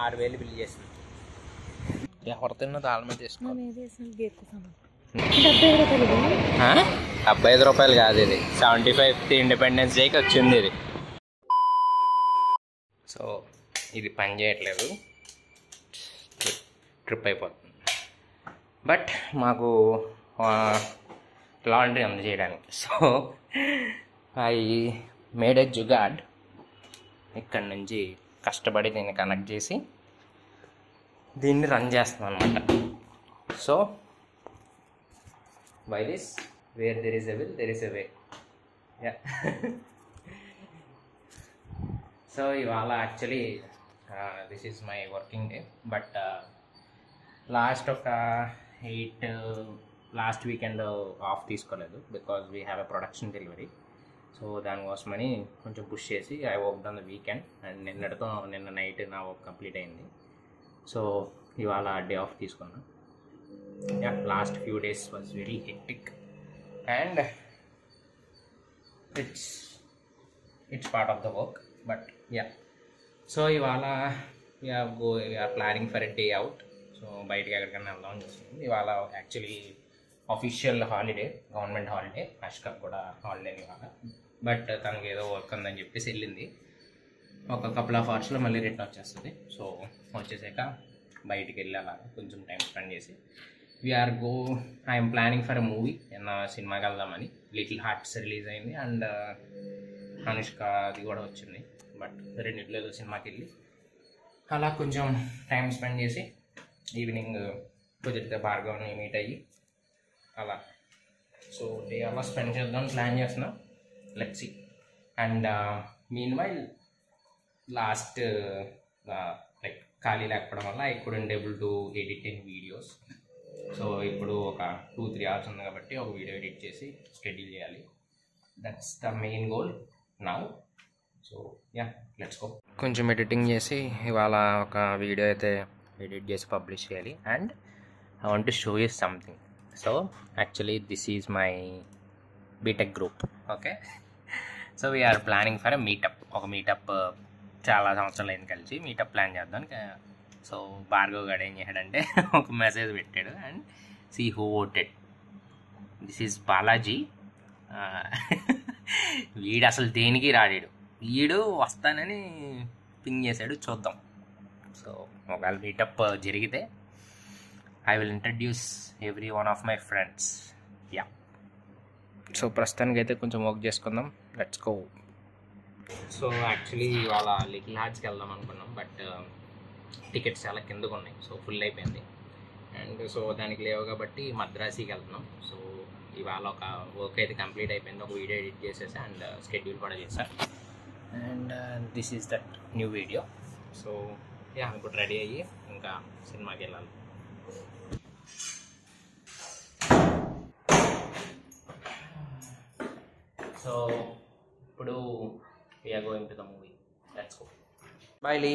6,000 bill చేసింది. ఎవరితో తాళమే తీసుకో. 75 రూపాయలు కాదు, ఇది 75th ఇండిపెండెన్స్ డేకి వచ్చింది ఇది. సో ఇది పని చేయట్లేదు, ట్రిప్ అయిపోతుంది. బట్ మాకు లాండ్రీ ఉంది చేయడానికి. So I made a jugaad. ఇక్కడ నుంచి కష్టపడి దీన్ని కనెక్ట్ చేసి దీన్ని రన్ చేస్తున్నాను అనమాట. So by this where there is a will there is a way. So ఇవాళ actually this is my working day. But last weekend off తీసుకోలేదు because we have a production delivery. So దానికోసమని కొంచెం push చేసి I worked on the weekend. And నిన్న night నా work complete అయింది. So ఇవాళ day off తీసుకున్నా. Last few days was very hectic and it's part of the work. But so ఇవాళ we are planning for a day out. So బయటకి ఎక్కడికైనా వెళ్దామని చూస్తుంది. ఇవాళ actually official holiday, government holiday. Ashkar కూడా హాలిడే ఇవాళ. బట్ తనకి ఏదో వర్క్ ఉందని చెప్పేసి వెళ్ళింది. ఒక కపుల్ ఆఫ్ అవర్స్లో మళ్ళీ రిటర్న్ వచ్చేస్తుంది. సో వచ్చేసాక బయటికి వెళ్ళి అలా కొంచెం టైం స్పెండ్ చేసి I'm planning for a movie. సినిమాకి వెళ్దామని. లిటిల్ హార్ట్స్ రిలీజ్ అయింది అండ్ అనుష్క అది కూడా వచ్చింది. బట్ రెండిట్లో ఏదో సినిమాకి వెళ్ళి అలా కొంచెం టైం స్పెండ్ చేసి ఈవినింగ్ కుదిరితే భార్గవ్ని మీట్ అయ్యి అలా సో డే అలా స్పెండ్ చేద్దాం ప్లాన్ చేస్తున్నాం. Let's see. And meanwhile last like ఖాళీ లేకపోవడం వల్ల I couldn't able to edit in videos. So ఇప్పుడు ఒక 2-3 hours ఉంది కాబట్టి ఒక వీడియో ఎడిట్ చేసి షెడ్యూల్ చేయాలి. That's the main goal now. So let's go. కొంచెం ఎడిటింగ్ చేసి ఇవాళ ఒక వీడియో అయితే ఎడిట్ చేసి పబ్లిష్ చేయాలి. And I want to show you something. So actually this is my BTech group. Okay, so we're planning for a meetup. ఒక meetup చాలా సంవత్సరాలు అయింది కలిసి మీటప్ ప్లాన్ చేద్దాం. సో భార్గవ్ గారు ఏం చేశాడంటే ఒక మెసేజ్ పెట్టాడు and see who voted. This is Balaji. వీడు అసలు దేనికి రాడాడు, వీడు వస్తానని పింగ్ చేశాడు. చూద్దాం. సో ఒకవేళ మీటప్ జరిగితే I will introduce every one of my friends. So ప్రస్తుతానికి అయితే కొంచెం వర్క్ చేసుకుందాం. Let's go. సో యాక్చువల్లీ ఇవాళ లిటిల్ హార్ట్స్కి వెళ్దాం అనుకున్నాం. బట్ టికెట్స్ చాలా కిందకు ఉన్నాయి. సో ఫుల్ అయిపోయింది. అండ్ సో దానికి లేవు కాబట్టి మద్రాసీకి వెళ్తున్నాం. సో ఇవాళ ఒక వర్క్ అయితే కంప్లీట్ అయిపోయింది. ఒక వీడియో ఎడిట్ చేసేసి అండ్ షెడ్యూల్ కూడా చేశాను. And this is that new video. So ఇప్పుడు రెడీ అయ్యి ఇంకా సినిమాకి వెళ్ళాలి. సో ఇప్పుడు we're going to the movie. Let's go. Bye Lee.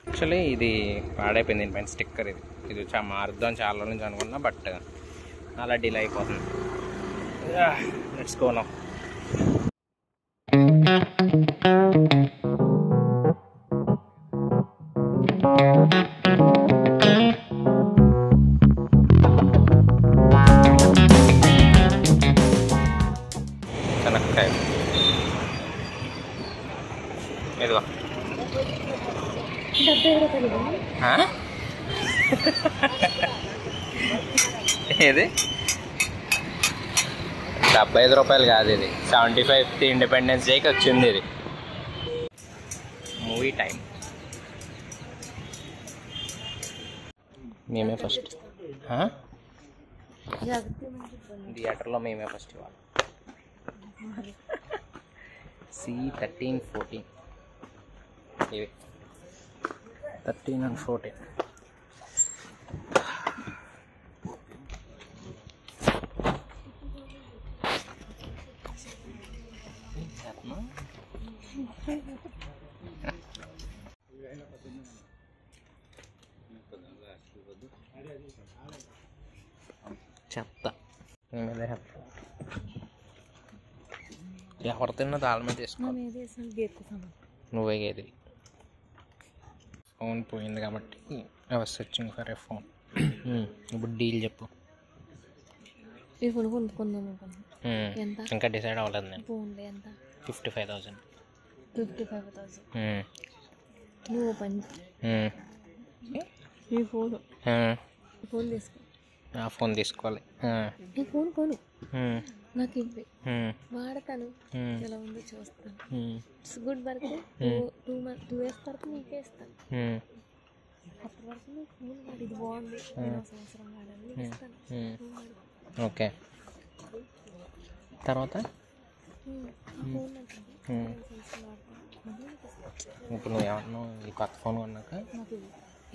Actually ఇది పాడైపోయింది. దీనిపైన స్టిక్కర్ ఇది మారుద్దాం చాలా రోజుల నుంచి అనుకున్నా. బట్ అలా డిలే అయిపోతుంది. Let's go now. చెనక్కాయ ఇదిగో. ఏది 75 రూపాయలు కాదు, ఇది 75th ఇండిపెండెన్స్ డేకి వచ్చింది ఇది. Movie time. మేమే ఫస్ట్. థియేటర్లో మేమే ఫస్ట్ ఇవ్వాలి. C13, 14 ఇవి 13 and 14. చెత్త ఎవరు తిన్నా దాని మీద తీసుకోవాలి. నువ్వే గేది. ఫోన్ పోయింది కాబట్టి I was searching for a phone. ఇప్పుడు డీల్ చెప్పు. ఈ ఫోన్ కొనుక్కుందాం ఇంకా డిసైడ్ అవ్వలేదు నేను. 55,000. 55,000 నువ్వు పని ఈ ఫోన్ తీసుకో. ఆ ఫోన్ తీసుకోవాలి. ఈ ఫోన్ కొను, నాకు ఇవ్వి, వాడతాను, ఎలా ఉందో చూస్తాను. It's good birthday. 2 years తర్వాత నీకే ఇస్తాను. అప్పటి వరకు నీకు ఫోన్ వాడు, ఇది బాగుంది, నేను సంవత్సరం వాడాలి, నీకు ఇస్తాను. ఓకే. తర్వాత ఇప్పుడు నువ్వు ఏమన్నా ఈ కొత్త ఫోన్ కొన్నాక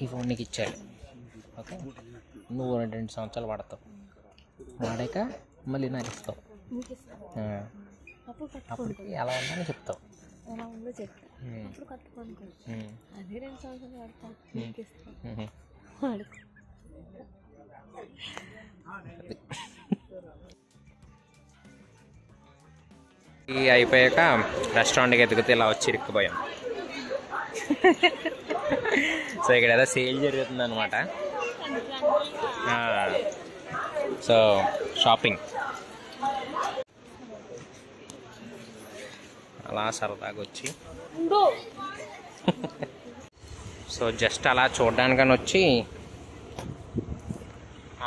ఈ ఫోన్ నీకు ఇచ్చాడు. ఓకే, నువ్వు 2 సంవత్సరాలు వాడతావు, వాడాక మళ్ళీ నాకు ఇస్తావు. అప్పటికి ఎలా ఉందని చెప్తావు. ఎలా ఉందో చెప్తా, అప్పుడు కట్టుకోనుకో. అదే 2 సంవత్సరాలు వాడతాను, నీకు ఇస్తాను, వాడుకో. అయిపోయాక రెస్టారెంట్కి ఎదుగుతూ ఇలా వచ్చి ఇరుక్కుపోయాం. సో ఇక్కడ ఏదో సేల్ జరుగుతుంది అనమాట. సో షాపింగ్ అలా సరదాగా వచ్చి సో జస్ట్ అలా చూడడానికని వచ్చి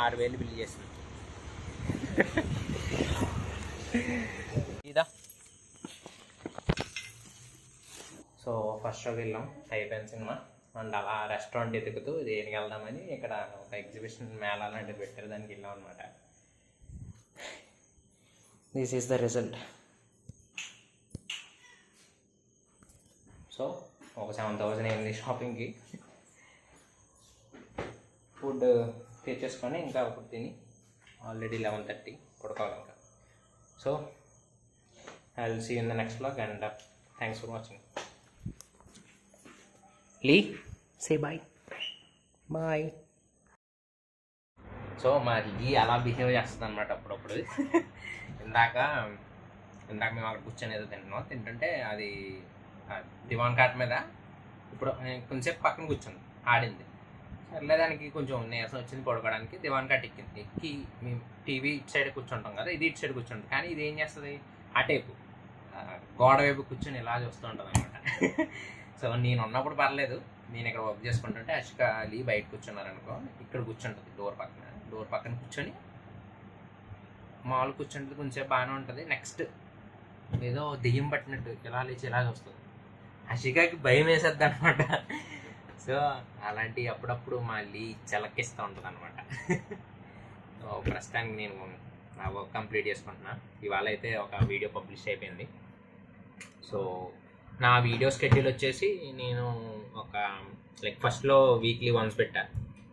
6,000 బిల్ చేసింది. ఇదా. సో ఫస్ట్ షోకి వెళ్ళాం, అయిపోయిన సినిమా. అండ్ అలా రెస్టారెంట్ ఎదుగుతూ దేనికి వెళ్దామని ఇక్కడ ఒక ఎగ్జిబిషన్ మేళా లాంటిది పెట్టారు, దానికి వెళ్ళాం అనమాట. This is the result. So ఒక 7,000 అయింది షాపింగ్కి. ఫుడ్ తెచ్చేసుకొని ఇంకా ఇప్పుడు తిని ఆల్రెడీ 11:30 పడుకోవాలి ఇంకా. So I will see you in the next vlog and thanks for watching. Lee say bye. Bye. So మా లీ అలా బిహేవ్ చేస్తుంది అనమాట అప్పుడప్పుడు. ఇందాక మేము అక్కడ కూర్చొని ఏదో తింటుంటే అది దివాన్ కాట్ మీద ఇప్పుడు కొంచెంసేపు పక్కన కూర్చుంది, ఆడింది. సర్లే, దానికి కొంచెం నీరసం వచ్చింది, పడుకోవడానికి దివాన్ కాట్ ఎక్కి మేము టీవీ ఇటు సైడ్ కూర్చుంటాం కదా, ఇది ఇటు సైడ్ కూర్చుంటుంది. కానీ ఇది ఏం చేస్తుంది, అటేపు గోడ వైపు కూర్చొని ఇలా చూస్తూ ఉంటుంది అనమాట. సో నేను ఉన్నప్పుడు పర్లేదు, నేను ఇక్కడ వర్క్ చేసుకుంటుంటే అష్క అలీ బయట కూర్చున్నారనుకో, ఇక్కడ కూర్చుంటుంది డోర్ పక్కన కూర్చొని మామూలు కూర్చుంటుంది. కొంచెంసేపు బాగానే ఉంటుంది, నెక్స్ట్ ఏదో దెయ్యం పట్టినట్టు ఇలా లేచి ఇలా వస్తుంది. అషికాకి భయం వేసేద్ది అనమాట. సో అలాంటి అప్పుడప్పుడు మళ్ళీ చెలక్కిస్తూ ఉంటుంది అనమాట. సో ప్రస్తుతానికి నేను నా వర్క్ కంప్లీట్ చేసుకుంటున్నా. ఇవాళ అయితే ఒక వీడియో పబ్లిష్ అయిపోయింది. సో నా వీడియో షెడ్యూల్ వచ్చేసి నేను ఒక ఫస్ట్లో వీక్లీ వన్స్ పెట్టాను,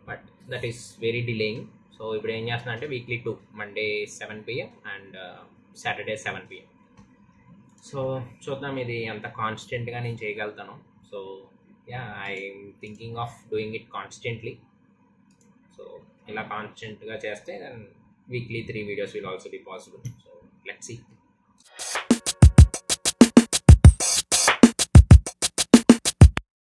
but that is very delaying. So ఇప్పుడు ఏం చేస్తున్నా అంటే weekly 2, Monday 7 PM and Saturday 7 PM. So చూద్దాం ఇది ఎంత కాన్స్టెంట్గా నేను చేయగలుగుతాను. So yeah, I'm thinking of doing it constantly. So ఇలా కాన్స్టెంట్గా చేస్తే then weekly 3 videos will also be possible. So let's see.